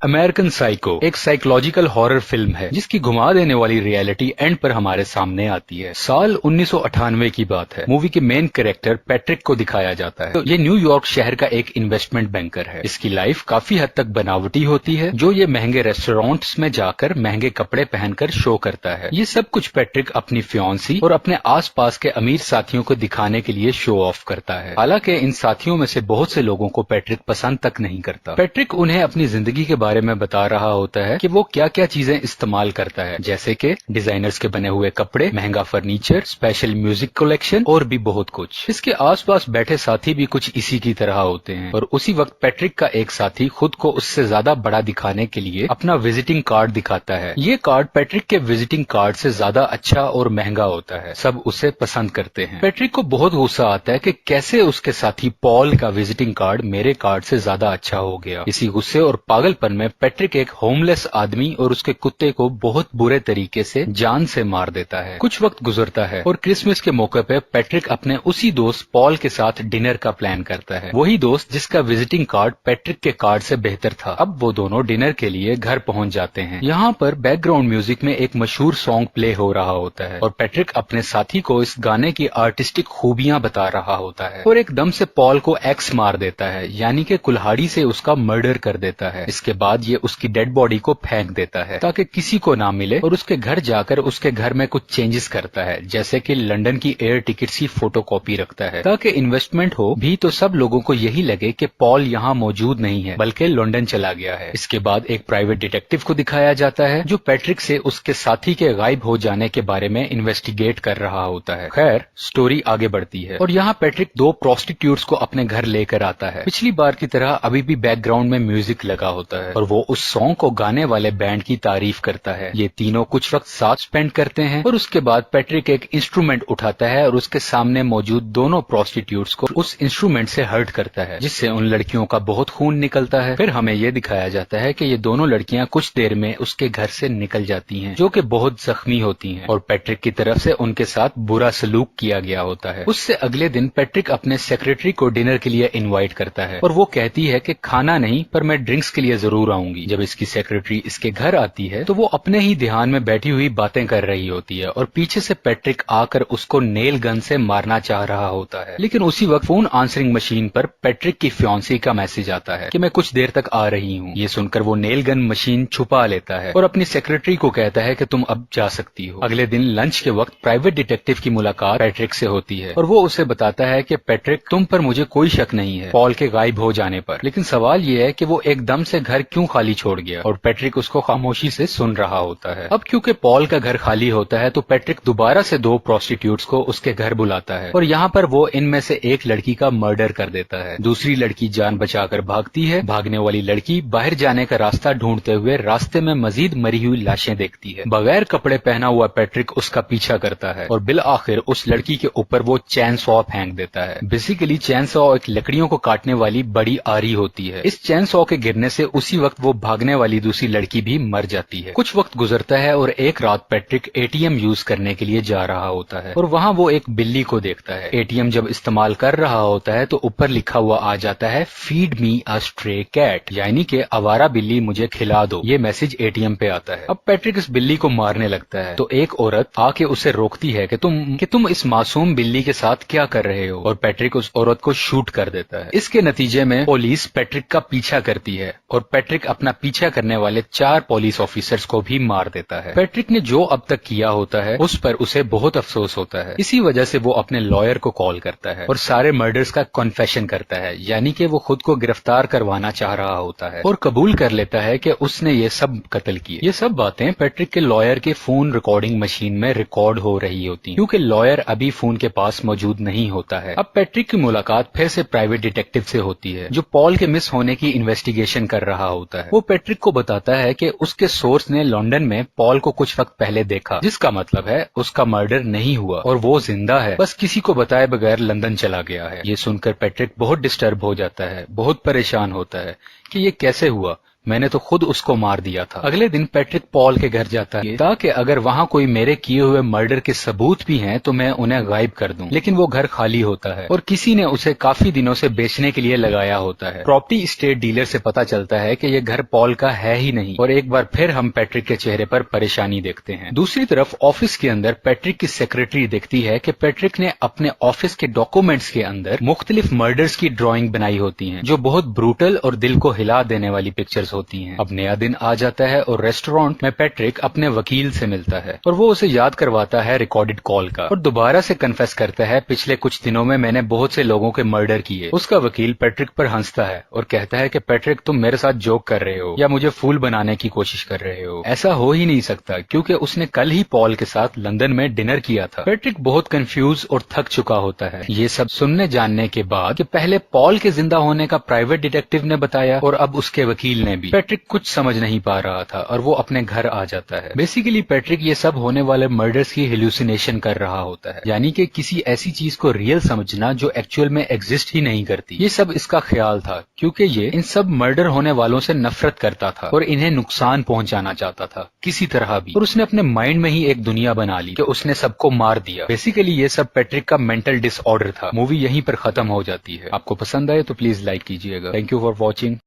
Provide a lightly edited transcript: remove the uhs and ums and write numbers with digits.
American psycho एक psychological horror film है जिसकी घुमा देने वाली रियलिटी एंड पर हमारे सामने आती है। साल 1998 की बात है। मूवी के मेन कैरेक्टर पैट्रिक को दिखाया जाता है। तो ये न्यूयॉर्क शहर का एक इन्वेस्टमेंट बैंकर है। इसकी लाइफ काफी हद तक बनावटी होती है, जो ये महंगे रेस्टोरेंट्स में जाकर महंगे कपड़े पहनकर शो करता है। ये सब कुछ पैट्रिक अपनी फियांसी और अपने आसपास के अमीर साथियों को दिखाने के लिए शो ऑफ करता है। हालांकि इन साथियों में से बहुत से लोगों को पैट्रिक पसंद तक नहीं करता। पैट्रिक उन्हें अपनी जिंदगी के बारे में बता रहा होता है कि वो क्या क्या चीजें इस्तेमाल करता है, जैसे कि डिजाइनर्स के बने हुए कपड़े, महंगा फर्नीचर, स्पेशल म्यूजिक कलेक्शन और भी बहुत कुछ। इसके आसपास बैठे साथी भी कुछ इसी की तरह होते हैं और उसी वक्त पैट्रिक का एक साथी खुद को उससे ज्यादा बड़ा दिखाने के लिए अपना विजिटिंग कार्ड दिखाता है। ये कार्ड पैट्रिक के विजिटिंग कार्ड से ज्यादा अच्छा और महंगा होता है। सब उसे पसंद करते हैं। पैट्रिक को बहुत गुस्सा आता है कि कैसे उसके साथी पॉल का विजिटिंग कार्ड मेरे कार्ड से ज्यादा अच्छा हो गया। इसी गुस्से और पागलपन में पैट्रिक एक होमलेस आदमी और उसके कुत्ते को बहुत बुरे तरीके से जान से मार देता है। कुछ वक्त गुजरता है और क्रिसमस के मौके पे पैट्रिक अपने उसी दोस्त पॉल के साथ डिनर का प्लान करता है। वही दोस्त जिसका विजिटिंग कार्ड पैट्रिक के कार्ड से बेहतर था। अब वो दोनों डिनर के लिए घर पहुंच जाते हैं। यहाँ पर बैकग्राउंड म्यूजिक में एक मशहूर सॉन्ग प्ले हो रहा होता है और पैट्रिक अपने साथी को इस गाने की आर्टिस्टिक खूबियां बता रहा होता है और एकदम से पॉल को एक्स मार देता है, यानी कि कुल्हाड़ी से उसका मर्डर कर देता है। इसके बाद ये उसकी डेड बॉडी को फेंक देता है ताकि किसी को ना मिले और उसके घर जाकर उसके घर में कुछ चेंजेस करता है, जैसे कि लंदन की एयर टिकट्स की फोटोकॉपी रखता है ताकि इन्वेस्टमेंट हो भी तो सब लोगों को यही लगे कि पॉल यहाँ मौजूद नहीं है बल्कि लंदन चला गया है। इसके बाद एक प्राइवेट डिटेक्टिव को दिखाया जाता है जो पैट्रिक से उसके साथी के गायब हो जाने के बारे में इन्वेस्टिगेट कर रहा होता है। खैर स्टोरी आगे बढ़ती है और यहाँ पैट्रिक दो प्रोस्टिट्यूट्स को अपने घर लेकर आता है। पिछली बार की तरह अभी भी बैकग्राउंड में म्यूजिक लगा होता है और वो उस सॉन्ग को गाने वाले बैंड की तारीफ करता है। ये तीनों कुछ वक्त साथ स्पेंड करते हैं और उसके बाद पैट्रिक एक इंस्ट्रूमेंट उठाता है और उसके सामने मौजूद दोनों प्रोस्टिट्यूट्स को उस इंस्ट्रूमेंट से हर्ट करता है, जिससे उन लड़कियों का बहुत खून निकलता है। फिर हमें ये दिखाया जाता है कि ये दोनों लड़कियां कुछ देर में उसके घर से निकल जाती हैं, जो कि बहुत जख्मी होती हैं और पैट्रिक की तरफ से उनके साथ बुरा सलूक किया गया होता है। उससे अगले दिन पैट्रिक अपने सेक्रेटरी को डिनर के लिए इनवाइट करता है और वो कहती है कि खाना नहीं पर मैं ड्रिंक्स के लिए जरूर आऊंगी। जब इसकी सेक्रेटरी इसके घर आती है तो वो अपने ही ध्यान में बैठी हुई बातें कर रही होती है और पीछे से पैट्रिक आकर उसको नेल गन से मारना चाह रहा होता है। लेकिन उसी वक्त फोन आंसरिंग मशीन पर पैट्रिक की फियांसी का मैसेज आता है कि मैं कुछ देर तक आ रही हूँ। ये सुनकर वो नेल गन मशीन छुपा लेता है और अपनी सेक्रेटरी को कहता है कि तुम अब जा सकती हो। अगले दिन लंच के वक्त प्राइवेट डिटेक्टिव की मुलाकात पैट्रिक से होती है और वो उसे बताता है कि पैट्रिक तुम पर मुझे कोई शक नहीं है पॉल के गायब हो जाने पर, लेकिन सवाल ये है कि वो एकदम से घर क्यों खाली छोड़ गया। और पैट्रिक उसको खामोशी से सुन रहा होता है। अब क्योंकि पॉल का घर खाली होता है तो पैट्रिक दोबारा से दो प्रोस्टिट्यूट्स को उसके घर बुलाता है और यहाँ पर वो इनमें से एक लड़की का मर्डर कर देता है। दूसरी लड़की जान बचाकर भागती है। भागने वाली लड़की बाहर जाने का रास्ता ढूंढते हुए रास्ते में मजीद मरी हुई लाशें देखती है। बगैर कपड़े पहना हुआ पैट्रिक उसका पीछा करता है और बिल आखिर उस लड़की के ऊपर वो चैन सॉ फेंक देता है। बेसिकली चैन सॉ एक लकड़ियों को काटने वाली बड़ी आरी होती है। इस चैन सॉ के गिरने से उसी वक्त वो भागने वाली दूसरी लड़की भी मर जाती है। कुछ वक्त गुजरता है और एक रात पैट्रिक एटीएम यूज करने के लिए जा रहा होता है और वहाँ वो एक बिल्ली को देखता है। एटीएम जब इस्तेमाल कर रहा होता है तो ऊपर लिखा हुआ आ जाता है फीड मी अ स्ट्रे कैट, यानी कि आवारा बिल्ली मुझे खिला दो। ये मैसेज एटीएम पे आता है। अब पैट्रिक इस बिल्ली को मारने लगता है तो एक औरत आके उसे रोकती है कि तुम इस मासूम बिल्ली के साथ क्या कर रहे हो, और पैट्रिक उस औरत को शूट कर देता है। इसके नतीजे में पुलिस पैट्रिक का पीछा करती है और पैट्रिक अपना पीछा करने वाले 4 पुलिस ऑफिसर्स को भी मार देता है। पैट्रिक ने जो अब तक किया होता है उस पर उसे बहुत अफसोस होता है। इसी वजह से वो अपने लॉयर को कॉल करता है और सारे मर्डर्स का कन्फेशन करता है, यानी कि वो खुद को गिरफ्तार करवाना चाह रहा होता है और कबूल कर लेता है कि उसने ये सब कत्ल किए। ये सब बातें पैट्रिक के लॉयर के फोन रिकॉर्डिंग मशीन में रिकॉर्ड हो रही होती क्योंकि लॉयर अभी फोन के पास मौजूद नहीं होता है। अब पैट्रिक की मुलाकात फिर से प्राइवेट डिटेक्टिव से होती है जो पॉल के मिस होने की इन्वेस्टिगेशन कर रहा होता है। वो पैट्रिक को बताता है कि उसके सोर्स ने लंदन में पॉल को कुछ वक्त पहले देखा, जिसका मतलब है उसका मर्डर नहीं हुआ और वो जिंदा है, बस किसी को बताए बगैर लंदन चला गया है। ये सुनकर पैट्रिक बहुत डिस्टर्ब हो जाता है, बहुत परेशान होता है कि ये कैसे हुआ, मैंने तो खुद उसको मार दिया था। अगले दिन पैट्रिक पॉल के घर जाता है ताकि अगर वहाँ कोई मेरे किए हुए मर्डर के सबूत भी हैं तो मैं उन्हें गायब कर दूं, लेकिन वो घर खाली होता है और किसी ने उसे काफी दिनों से बेचने के लिए लगाया होता है। प्रॉपर्टी स्टेट डीलर से पता चलता है कि ये घर पॉल का है ही नहीं और एक बार फिर हम पैट्रिक के चेहरे पर परेशानी देखते हैं। दूसरी तरफ ऑफिस के अंदर पैट्रिक की सेक्रेटरी देखती है कि पैट्रिक ने अपने ऑफिस के डॉक्यूमेंट्स के अंदर मुख्तलिफ मर्डर्स की ड्राइंग बनाई होती हैं जो बहुत ब्रूटल और दिल को हिला देने वाली पिक्चर्स होती हैं। अब नया दिन आ जाता है और रेस्टोरेंट में पैट्रिक अपने वकील से मिलता है और वो उसे याद करवाता है रिकॉर्डेड कॉल का और दोबारा से कन्फेस करता है पिछले कुछ दिनों में मैंने बहुत से लोगों के मर्डर किए। उसका वकील पैट्रिक पर हंसता है और कहता है कि पैट्रिक तुम मेरे साथ जोक कर रहे हो या मुझे फूल बनाने की कोशिश कर रहे हो। ऐसा हो ही नहीं सकता क्योंकि उसने कल ही पॉल के साथ लंदन में डिनर किया था। पैट्रिक बहुत कंफ्यूज और थक चुका होता है। ये सब सुनने जानने के बाद कि पहले पॉल के जिंदा होने का प्राइवेट डिटेक्टिव ने बताया और अब उसके वकील ने भी, पैट्रिक कुछ समझ नहीं पा रहा था और वो अपने घर आ जाता है। बेसिकली पैट्रिक ये सब होने वाले मर्डर्स की हेलुसिनेशन कर रहा होता है, यानी कि किसी ऐसी चीज को रियल समझना जो एक्चुअल में एग्जिस्ट ही नहीं करती। ये सब इसका ख्याल था क्योंकि ये इन सब मर्डर होने वालों से नफरत करता था और इन्हें नुकसान पहुंचाना चाहता था किसी तरह भी, और उसने अपने माइंड में ही एक दुनिया बना ली कि उसने सबको मार दिया। बेसिकली ये सब पैट्रिक का मेंटल डिसऑर्डर था। मूवी यहीं पर खत्म हो जाती है। आपको पसंद आए तो प्लीज लाइक कीजिएगा। Thank you for watching.